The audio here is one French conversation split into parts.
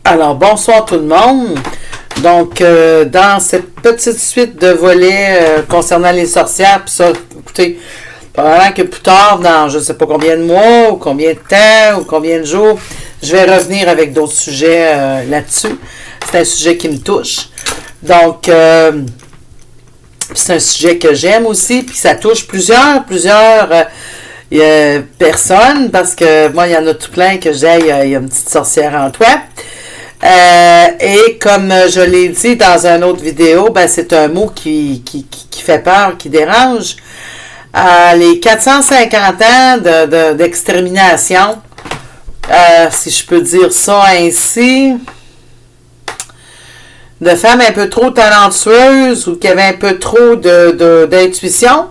Alors, bonsoir tout le monde. Donc, dans cette petite suite de volets concernant les sorcières, puis ça, écoutez, probablement que plus tard, dans je ne sais pas combien de mois, ou combien de temps, ou combien de jours, je vais revenir avec d'autres sujets là-dessus. C'est un sujet qui me touche. Donc, c'est un sujet que j'aime aussi, puis ça touche plusieurs personnes, parce que moi, il y en a tout plein que j'ai, il y a une petite sorcière en toi. Et comme je l'ai dit dans une autre vidéo, ben c'est un mot qui fait peur, qui dérange. Les 450 ans d'extermination, si je peux dire ça ainsi, de femmes un peu trop talentueuses ou qui avaient un peu trop d'intuition,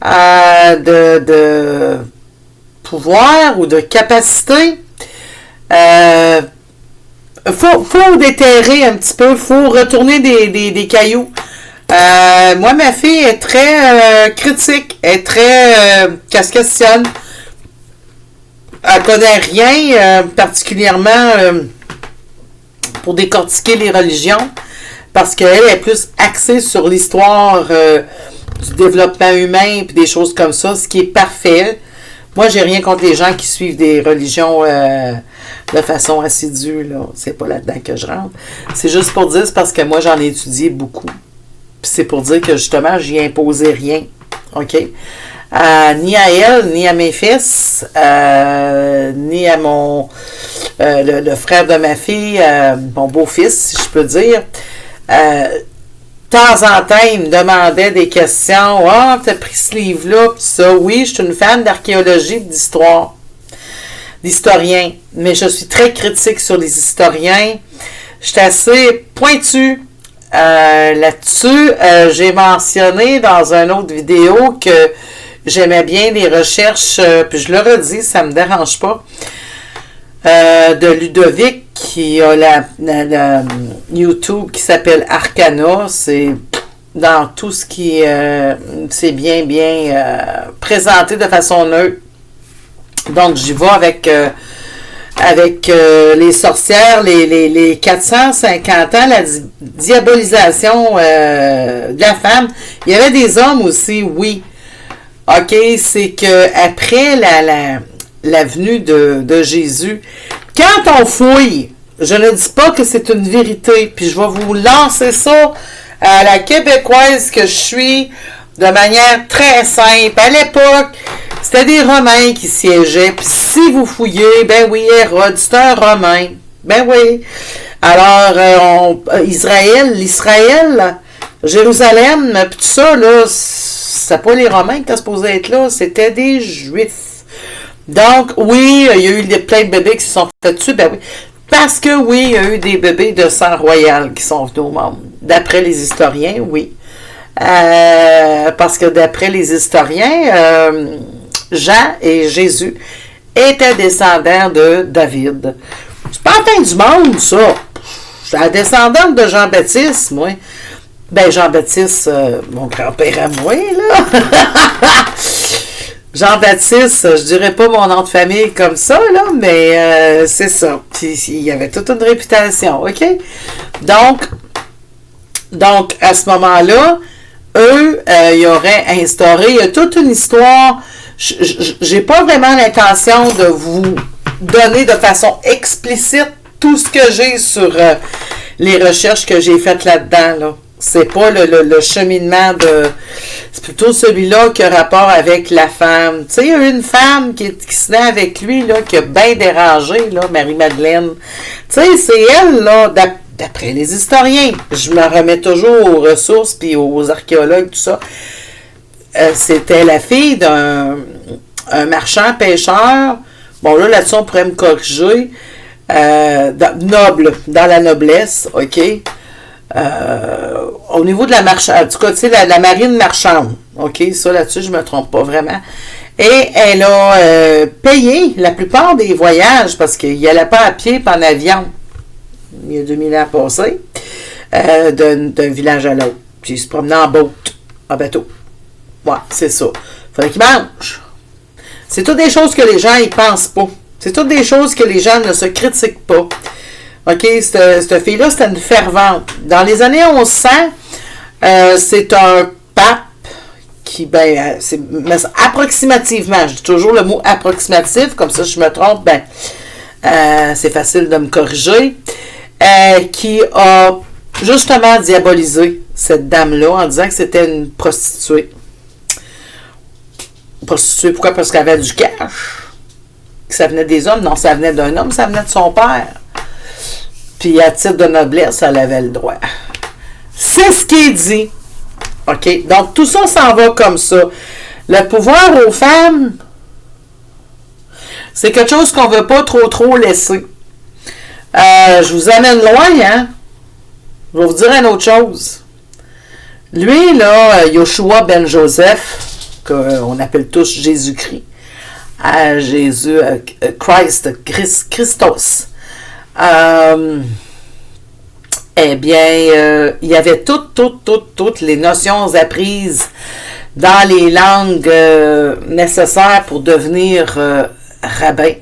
de pouvoir ou de capacité. Faut déterrer un petit peu, faut retourner des cailloux. Moi, ma fille est très critique, est très qu'elle se questionne. Elle connaît rien particulièrement pour décortiquer les religions, parce qu'elle est plus axée sur l'histoire du développement humain et des choses comme ça, ce qui est parfait. Moi, j'ai rien contre les gens qui suivent des religions de façon assidue, là. C'est pas là-dedans que je rentre. C'est juste pour dire, c'est parce que moi, j'en ai étudié beaucoup. Puis c'est pour dire que, justement, j'y imposais rien. OK? Ni à elle, ni à mes fils, ni à mon... le frère de ma fille, mon beau-fils, si je peux dire. De temps en temps, il me demandait des questions. « Ah, t'as pris ce livre-là? » Puis ça, oui, je suis une fan d'archéologie et d'histoire. D'historiens. Mais je suis très critique sur les historiens. Je suis assez pointue là-dessus. J'ai mentionné dans une autre vidéo que j'aimais bien les recherches, puis je le redis, ça me dérange pas, de Ludovic, qui a la YouTube qui s'appelle Arcana. C'est dans tout ce qui c'est bien présenté de façon neutre. Donc, j'y vais avec les sorcières, les 450 ans, la diabolisation de la femme. Il y avait des hommes aussi, oui. OK, c'est que après la venue de Jésus, quand on fouille, je ne dis pas que c'est une vérité, puis je vais vous lancer ça à la québécoise que je suis de manière très simple. À l'époque, c'était des Romains qui siégeaient, puis si vous fouillez, ben oui, Hérode, c'est un Romain. Ben oui. Alors, l'Israël, Jérusalem, puis tout ça, là, c'est pas les Romains qui étaient supposés être là, c'était des Juifs. Donc, oui, il y a eu plein de bébés qui se sont fait tuer, ben oui. Parce que oui, il y a eu des bébés de sang royal qui sont venus au monde. D'après les historiens, oui. Parce que d'après les historiens, Jean et Jésus étaient descendants de David. C'est pas la fin du monde, ça. Je suis la descendante de Jean-Baptiste, moi. Ben, Jean-Baptiste, mon grand-père à moi, là. Jean-Baptiste, je dirais pas mon nom de famille comme ça, là, mais c'est ça. Puis, il y avait toute une réputation, OK? Donc à ce moment-là, eux, ils auraient instauré toute une histoire. J'ai pas vraiment l'intention de vous donner de façon explicite tout ce que j'ai sur les recherches que j'ai faites là-dedans, là. C'est pas le cheminement de... C'est plutôt celui-là qui a rapport avec la femme. Tu sais, il y a une femme qui se met avec lui, là, qui a bien dérangé, là, Marie-Madeleine. Tu sais, c'est elle, là, d'après les historiens. Je me remets toujours aux ressources puis aux archéologues, tout ça. C'était la fille d'un marchand-pêcheur. Bon, là-dessus, on pourrait me corriger. Noble, dans la noblesse, OK? Au niveau de la marchande, en tout cas, tu sais, la marine marchande, OK, ça là-dessus, je me trompe pas vraiment. Et elle a payé la plupart des voyages parce qu'il n'y allait pas à pied pas en avion. Il y a 2000 ans passés, d'un village à l'autre. Puis il se promenait en bateau. Ouais, c'est ça. Fallait qu'il mange. C'est toutes des choses que les gens y pensent pas. C'est toutes des choses que les gens ne se critiquent pas. OK, cette fille-là, c'était une fervente. Dans les années 1100, c'est un pape qui, mais approximativement, je dis toujours le mot approximatif, comme ça, si je me trompe, c'est facile de me corriger, qui a justement diabolisé cette dame-là en disant que c'était une prostituée. Prostituée, pourquoi? Parce qu'elle avait du cash. Que ça venait des hommes. Non, ça venait d'un homme, ça venait de son père. Puis à titre de noblesse, elle avait le droit. C'est ce qui est dit. OK? Donc, tout ça s'en va comme ça. Le pouvoir aux femmes, c'est quelque chose qu'on ne veut pas trop laisser. Je vous amène loin, hein? Je vais vous dire une autre chose. Lui, là, Yoshua ben Joseph, qu'on appelle tous Jésus-Christ, Jésus, Christos. Il y avait toutes les notions apprises dans les langues nécessaires pour devenir rabbin.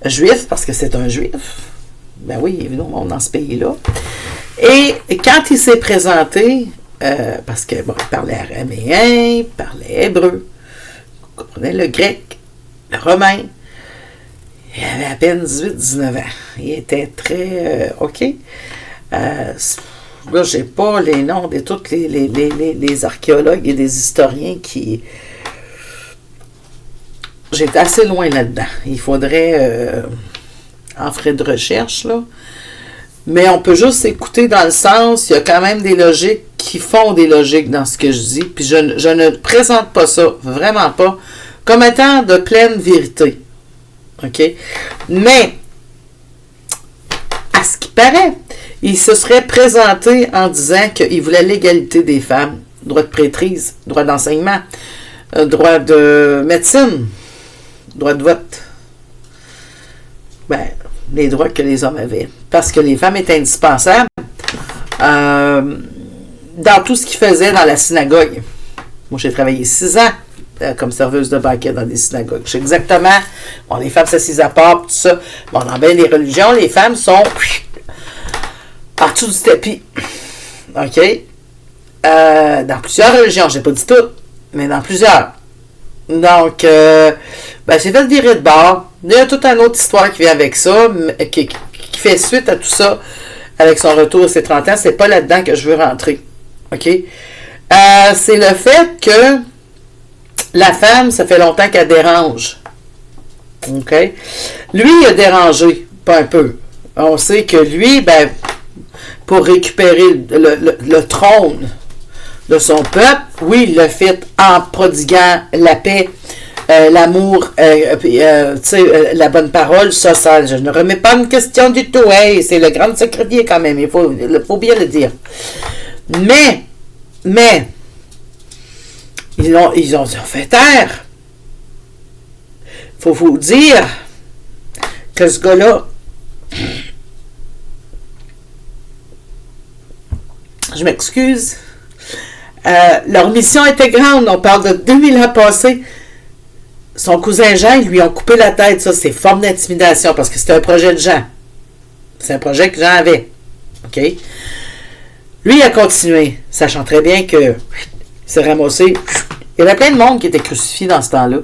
Juif, parce que c'est un juif. Ben oui, évidemment, dans ce pays-là. Et quand il s'est présenté, parce que il parlait araméen, il parlait hébreu, il comprenait le grec, le romain. Il avait à peine 18-19 ans. Il était très OK. Là, j'ai pas les noms de tous les archéologues et des historiens qui. J'étais assez loin là-dedans. Il faudrait en frais de recherche, là. Mais on peut juste écouter dans le sens, il y a quand même des logiques qui font des logiques dans ce que je dis. Puis je ne présente pas ça, vraiment pas, comme étant de pleine vérité. OK? Mais, à ce qui paraît, il se serait présenté en disant qu'il voulait l'égalité des femmes, droit de prêtrise, droit d'enseignement, droit de médecine, droit de vote. Les droits que les hommes avaient. Parce que les femmes étaient indispensables dans tout ce qu'ils faisaient dans la synagogue. Moi, j'ai travaillé 6 ans comme serveuse de banquet dans des synagogues. Je sais exactement. Bon, les femmes s'assisent à part, tout ça. Bon, dans bien les religions, les femmes sont en dessous du tapis. OK? Dans plusieurs religions, j'ai pas dit toutes, mais dans plusieurs. Donc, c'est fait virer de bord. Il y a toute une autre histoire qui vient avec ça, qui fait suite à tout ça, avec son retour à ses 30 ans. C'est pas là-dedans que je veux rentrer. OK? C'est le fait que la femme, ça fait longtemps qu'elle dérange. OK? Lui, il a dérangé, pas un peu. On sait que lui, pour récupérer le trône de son peuple, oui, il l'a fait en prodiguant la paix, l'amour, la bonne parole, ça, je ne remets pas une question du tout. Hey, c'est le grand secrétaire quand même, il faut bien le dire. Mais, ils ont fait taire. Il faut vous dire que ce gars-là, je m'excuse, leur mission était grande, on parle de 2000 ans passés. Son cousin Jean, ils lui ont coupé la tête, ça, c'est forme d'intimidation, parce que c'était un projet de Jean. C'est un projet que Jean avait. OK? Lui, il a continué, sachant très bien que s'est ramassé. Il y avait plein de monde qui était crucifié dans ce temps-là.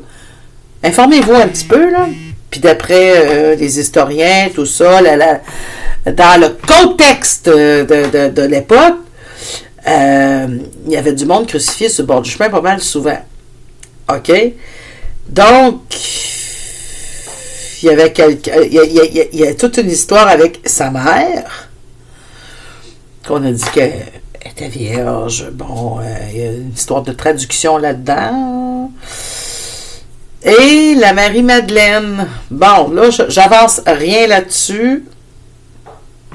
Informez-vous un petit peu, là. Puis d'après les historiens, tout ça, dans le contexte de l'époque, il y avait du monde crucifié sur le bord du chemin pas mal souvent. OK? Donc, il y avait il y a toute une histoire avec sa mère, qu'on a dit qu'elle était vierge. Bon, il y a une histoire de traduction là-dedans. Et la Marie-Madeleine. Bon, là, j'avance rien là-dessus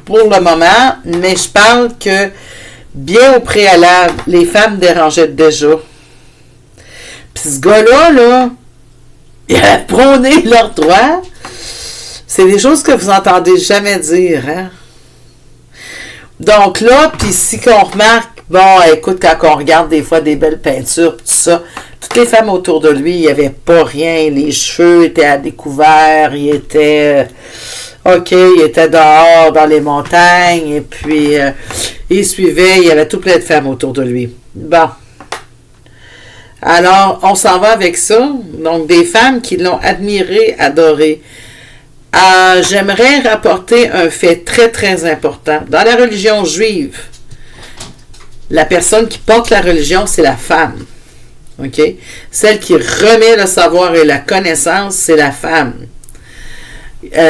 pour le moment, mais je parle que bien au préalable, les femmes dérangeaient déjà. Puis ce gars-là, là, il a prôné leurs droits. C'est des choses que vous n'entendez jamais dire, hein? Donc là, puis si qu'on remarque, bon, écoute, quand on regarde des fois des belles peintures, tout ça, toutes les femmes autour de lui, il n'y avait pas rien. Les cheveux étaient à découvert, il était... OK, il était dehors dans les montagnes et puis il suivait, il y avait tout plein de femmes autour de lui. Bon. Alors, on s'en va avec ça. Donc, des femmes qui l'ont admiré, adoré. J'aimerais rapporter un fait très, très important. Dans la religion juive, la personne qui porte la religion, c'est la femme. OK? Celle qui remet le savoir et la connaissance, c'est la femme.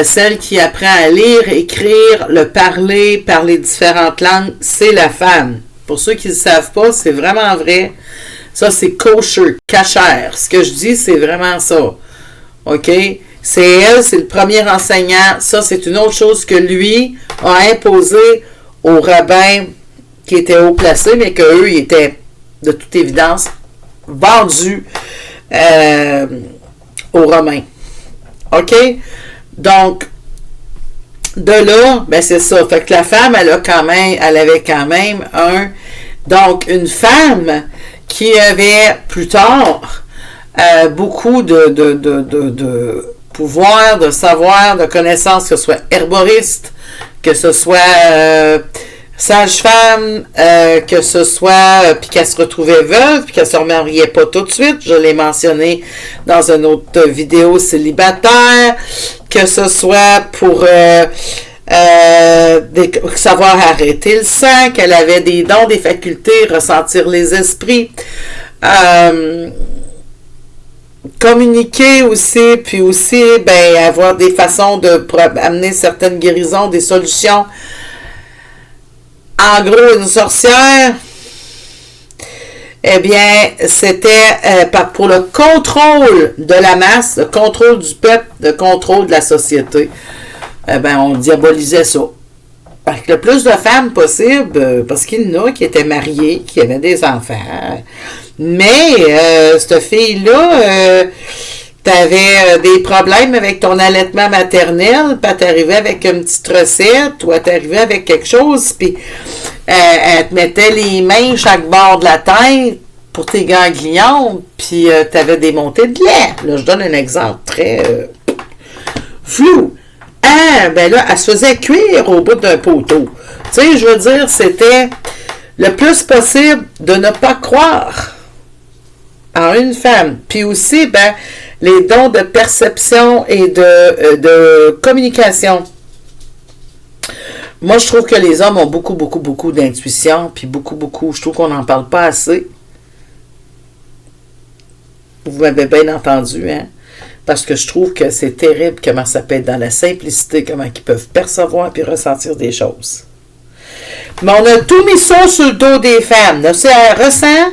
Celle qui apprend à lire, écrire, le parler différentes langues, c'est la femme. Pour ceux qui ne le savent pas, c'est vraiment vrai. Ça, c'est kosher, kasher. Ce que je dis, c'est vraiment ça. OK? C'est elle, c'est le premier enseignant. Ça, c'est une autre chose que lui a imposé aux rabbins qui étaient haut placés, mais qu'eux, ils étaient, de toute évidence, vendus aux Romains. OK? Donc, de là, ben c'est ça. Fait que la femme, elle avait quand même donc, une femme qui avait plus tard beaucoup de pouvoir, de savoir, de connaissances, que ce soit herboriste, que ce soit sage-femme, que ce soit, puis qu'elle se retrouvait veuve, puis qu'elle se remariait pas tout de suite, je l'ai mentionné dans une autre vidéo célibataire, que ce soit pour savoir arrêter le sang, qu'elle avait des dons, des facultés, ressentir les esprits, communiquer aussi, puis aussi, avoir des façons pour amener certaines guérisons, des solutions. En gros, une sorcière, eh bien, c'était pour le contrôle de la masse, le contrôle du peuple, le contrôle de la société. On diabolisait ça. Avec le plus de femmes possible, parce qu'il y en a qui étaient mariées, qui avaient des enfants. Mais, cette fille-là, t'avais des problèmes avec ton allaitement maternel, puis t'arrivais avec une petite recette, ou t'arrivais avec quelque chose, puis elle te mettait les mains chaque bord de la tête pour tes ganglions, puis t'avais des montées de lait. Là, je donne un exemple très flou. Là, elle se faisait cuire au bout d'un poteau. Tu sais, je veux dire, c'était le plus possible de ne pas croire en une femme. Puis aussi, les dons de perception et de communication. Moi, je trouve que les hommes ont beaucoup, beaucoup, beaucoup d'intuition, puis beaucoup, beaucoup, je trouve qu'on n'en parle pas assez. Vous m'avez bien entendu, hein? Parce que je trouve que c'est terrible comment ça peut être dans la simplicité, comment ils peuvent percevoir puis ressentir des choses. Mais on a tout mis ça sur le dos des femmes. Là, elle ressent,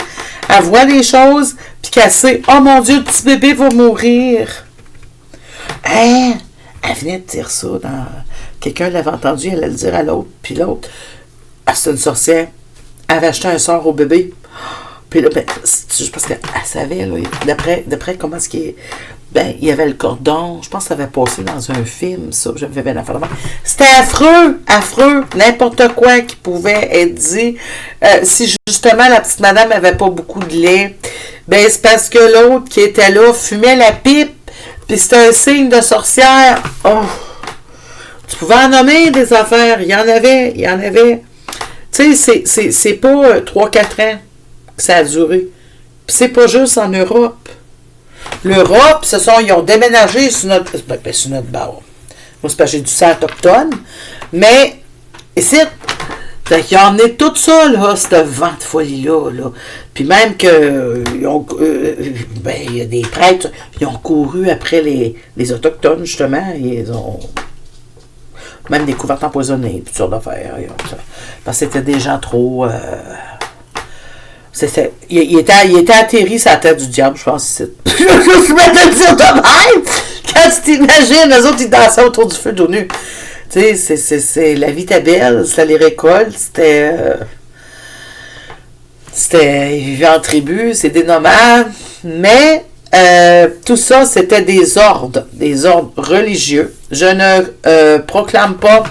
elle voit des choses, puis qu'elle sait, oh mon Dieu, le petit bébé va mourir. Hein? Elle venait de dire ça dans... Quelqu'un l'avait entendu, elle allait le dire à l'autre, puis l'autre, c'est une sorcière. Elle avait acheté un sort au bébé. Puis là, c'est parce qu'elle savait, là, d'après comment est-ce qu'il est... il y avait le cordon, je pense que ça avait passé dans un film, ça, j'avais bien affaire de moi. C'était affreux, n'importe quoi qui pouvait être dit. Si justement la petite madame avait pas beaucoup de lait, c'est parce que l'autre qui était là fumait la pipe, puis c'était un signe de sorcière. Oh! Tu pouvais en nommer des affaires, il y en avait. Tu sais, c'est pas 3-4 ans que ça a duré. Puis c'est pas juste en Europe. L'Europe, ils ont déménagé sur notre bord. Moi, c'est parce que j'ai du sang autochtone. Mais, ici, il y en est tout ça, là, ce vent de folie-là. Là. Puis même que, il y a des prêtres, ils ont couru après les Autochtones, justement. Ils ont même découvert empoisonnés, toutes sortes d'affaires. Parce que c'était des gens trop... Il était atterri sur la tête du diable, je pense. Je me mettais sur de même. Quand tu t'imagines, eux autres, ils dansaient autour du feu d'eau nu. Tu sais, c'est la vie était belle, c'était les récoltes, c'était ils vivaient en tribu, c'est des nomades. Mais tout ça, c'était des ordres religieux. Je ne proclame pas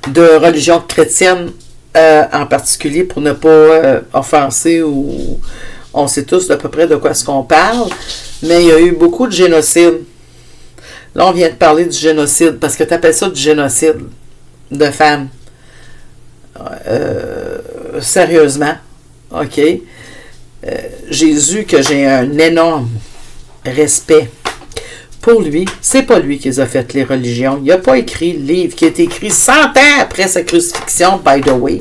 de religion chrétienne en particulier pour ne pas offenser ou on sait tous à peu près de quoi est-ce qu'on parle, mais il y a eu beaucoup de génocides. Là, on vient de parler du génocide, parce que tu appelles ça du génocide de femmes. Sérieusement. OK? Jésus, que j'ai un énorme respect pour lui, c'est pas lui qui les a fait, les religions. Il n'a pas écrit le livre qui a été écrit 100 ans après sa crucifixion, by the way,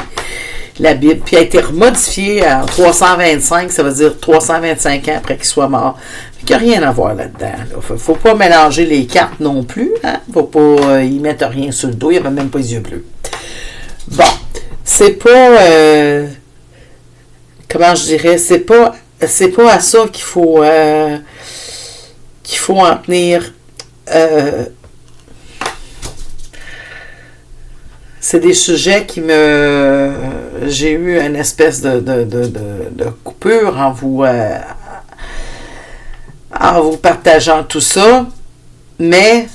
la Bible, puis a été remodifié en 325, ça veut dire 325 ans après qu'il soit mort. Il n'y a rien à voir là-dedans. Là. Faut pas mélanger les cartes non plus. Hein? Faut pas y mettre rien sur le dos, il n'y avait même pas les yeux bleus. Bon, c'est pas... comment je dirais, c'est pas à ça qu'il faut en tenir. C'est des sujets qui j'ai eu une espèce de coupure en vous partageant tout ça, mais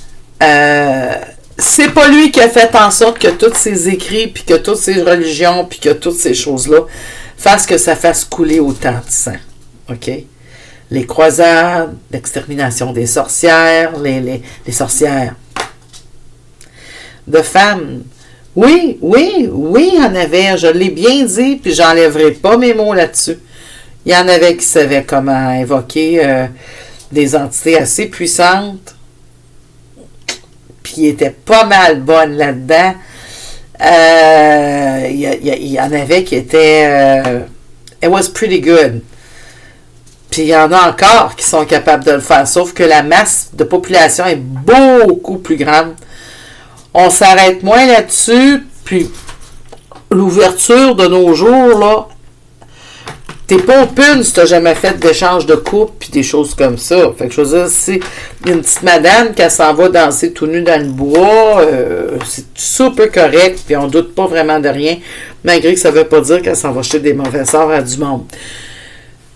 c'est pas lui qui a fait en sorte que tous ces écrits, puis que toutes ces religions, puis que toutes ces choses-là fassent que ça fasse couler autant de sang. OK? Les croisades, l'extermination des sorcières, les sorcières de femmes. Oui, il y en avait, je l'ai bien dit, puis j'enlèverai pas mes mots là-dessus. Il y en avait qui savaient comment invoquer des entités assez puissantes, puis qui étaient pas mal bonnes là-dedans. Il y en avait qui étaient... it was pretty good. Puis il y en a encore qui sont capables de le faire, sauf que la masse de population est beaucoup plus grande. On s'arrête moins là-dessus, puis l'ouverture de nos jours, là, t'es pas open si t'as jamais fait d'échange de couple puis des choses comme ça. Fait que je veux dire, si une petite madame qui s'en va danser tout nu dans le bois, c'est super correct, puis on doute pas vraiment de rien, malgré que ça veut pas dire qu'elle s'en va jeter des mauvais sorts à du monde.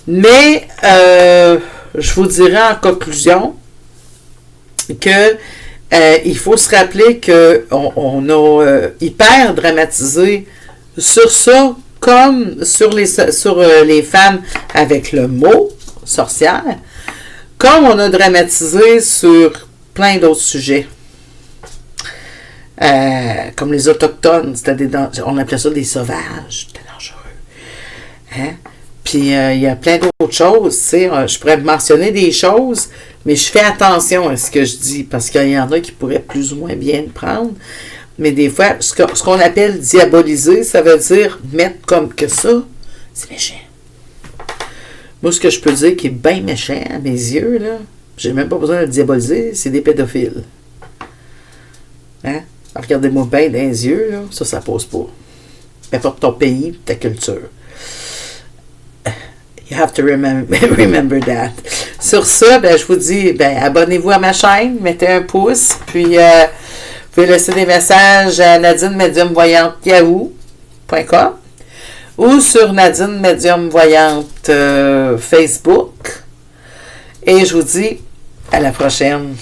Mais je vous dirais en conclusion que il faut se rappeler qu'on a hyper dramatisé sur ça, comme sur les femmes avec le mot sorcière, comme on a dramatisé sur plein d'autres sujets. Comme les autochtones, on appelait ça des sauvages, c'était dangereux. Hein? Puis il y a plein d'autres choses, tu sais, je pourrais mentionner des choses, mais je fais attention à ce que je dis, parce qu'il y en a qui pourraient plus ou moins bien le prendre. Mais des fois, ce qu'on appelle diaboliser, ça veut dire mettre comme que ça, c'est méchant. Moi, ce que je peux dire qui est bien méchant à mes yeux, là, j'ai même pas besoin de le diaboliser, c'est des pédophiles. Hein? Alors, regardez-moi bien dans les yeux, là, ça pose pas. Peu importe ton pays, ta culture. You have to remember that. Sur ça, je vous dis, abonnez-vous à ma chaîne, mettez un pouce, puis vous pouvez laisser des messages à Nadine Medium Voyante yahoo.com ou sur Nadine Medium Voyante Facebook. Et je vous dis à la prochaine.